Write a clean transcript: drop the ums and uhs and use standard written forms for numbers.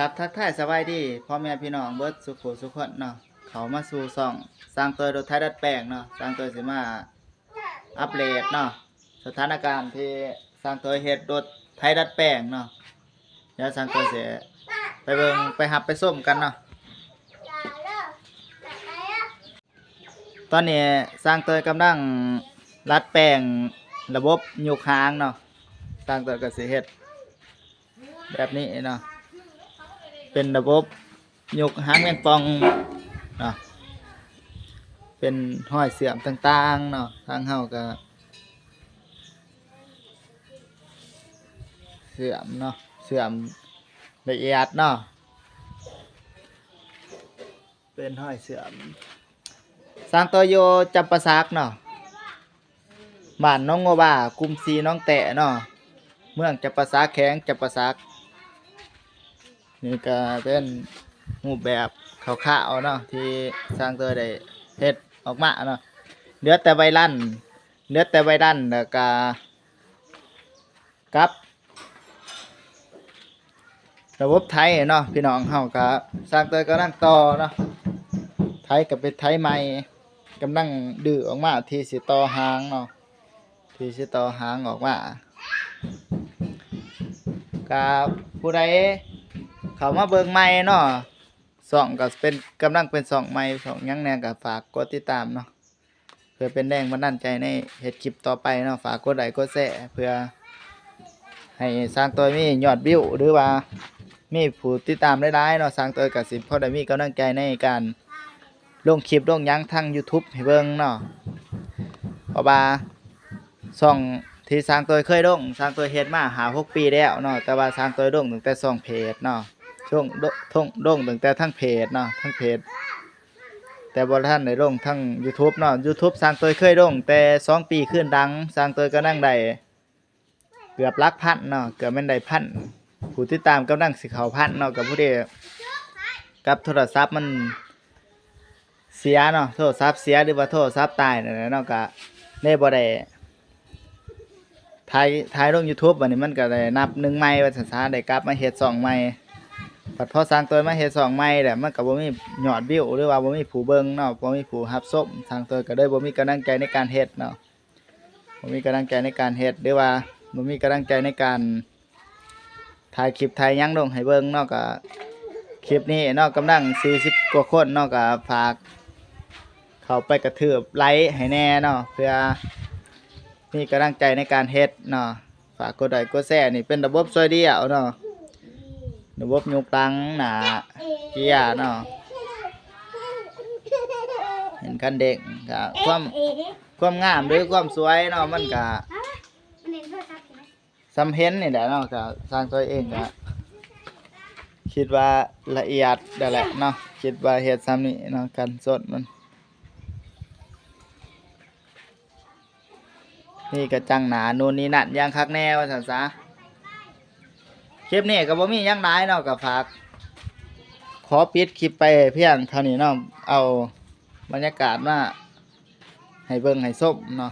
ครับทักทายสบายดีพ่อแม่พี่น้องเบิดสุขสุขคนเนาะเขามาสู่ซ่องสร้างตัวรถไทยดัดแปลงเนาะสร้างตัวสิมาอัปเดตเนาะสถานการณ์ที่สร้างตัวเฮ็ดรถไทยดัดแปลงเนาะเดี๋ยวสร้างตัวสิไปเบิ่งไปหับไปส้มกันเนาะตอนนี้สร้างตัวกำลังรัดแปลงระบบยกหางเนาะสร้างตัวก็สิเฮ็ดแบบนี้เนาะเป็นระบบยกหางแมงปองเนาะเป็นห้อยเสื่อมต่างๆเนาะทางเฮาก็เสื่อมเนาะเสื่อมละเอียดเนาะเป็นห้อยเสื่อมสร้างตัวโยจำปาสักเนาะบ้านน้องโงบ่ากุมซีน้องแตะเนาะเมืองจำปาสักแข็งจำปาสักนี่ก็เป็นรูปแบบขาวๆเนาะที่สร้างตัวได้เฮ็ดออกมาเนาะเหลือแต่ใบลั่นแล้วก็กับระบบไทยเนาะพี่น้องเฮาก็สร้างตัวกำลังต่อเนาะไทยก็เป็นไทยใหม่กำลังดื้อออกมาที่สิต่อหางเนาะที่สิต่อหางออกมากับผู้ใดเขามาเบิ่งใหม่เนาะส่องก็เป็นกำลังเป็นส่องใหม่ส่องยังแน่ก็ฝากกดติดตามเนาะเพื่อเป็นแรงบันดาลใจในเฮ็ดคลิปต่อไปเนาะฝากกดไลค์กดแชร์เพื่อให้สร้างตัวมียอดวิวหรือว่ามีผู้ติดตามหลายๆเนาะสร้างตัวก็สิพอได้มีกำลังใจในการลงคลิปลงหยังทาง YouTube ให้เบิ่งเนาะเพราะว่าช่องที่สร้างตัวเคยลงสร้างตัวเฮ็ดมา5-6 ปีแล้วเนาะแต่ว่าสร้างตัวลงตั้งแต่ช่องเพจเนาะช่วงลงตั้งแต่ทั้งเพจเนาะทั้งเพจแต่บ่ทันได้ลงทั้ง YouTube เนาะ YouTube สร้างตัวเคยลงแต่2 ปีขึ้นดังสร้างตัวก็นั่งได้เกือบหลักพันเนาะเกือบแม่นได้พันผู้ติดตามกำลังสิเข้าพันเนาะกับผู้ใดกับโทรศัพท์มันเสียเนาะโทรศัพท์เสียหรือว่าโทรศัพท์ตายนั่นแหละเนาะก็ได้บ่ได้ถ่ายลง YouTube บัดนี้มันก็ได้นับ1ใหม่ว่าซั่นซะได้กลับมาเฮ็ด2ใหม่บัดพอสร้างตัวมาเฮ็ด2ใหม่แล้วมันก็บ่มียอดวิวหรือว่าบ่มีผู้เบิ่งเนาะบ่มีผู้รับชมสร้างตัวก็เลยบ่มีกำลังใจในการเฮ็ดเนาะบ่มีกำลังใจในการเฮ็ดหรือว่าบ่มีกำลังใจในการถ่ายคลิปถ่ายหยังลงให้เบิ่งเนาะก็คลิปนี้เนาะกำลัง40กว่าคนเนาะก็ฝากเข้าไปกระทืบไลค์ให้แน่เนาะเพื่อมีกำลังใจในการเฮ็ดเนาะฝากกดไลค์กดแชร์นี่เป็นระบบซอยเดียวเนาะระบบยกหลังหน้าเกียร์เนาะเห็นคันเด็กก็ความงามหรือความสวยเนาะมันก็สำเห็นนี่แหละเนาะก็สร้างตัวเองก็คิดว่าละเอียดได้แหละเนาะคิดว่าเฮ็ดซ้ำนี่เนาะกันสดมันนี่ก็จังหนานู่นนี่นั่นอย่างคักแน่ว่าซั่นซะคลิปนี้ก็บ่มีหยังหลายเนาะก็ฝากขอปิดคลิปไปเพียงเท่านี้เนาะเอาบรรยากาศมาให้เบิ่งให้ชมเนาะ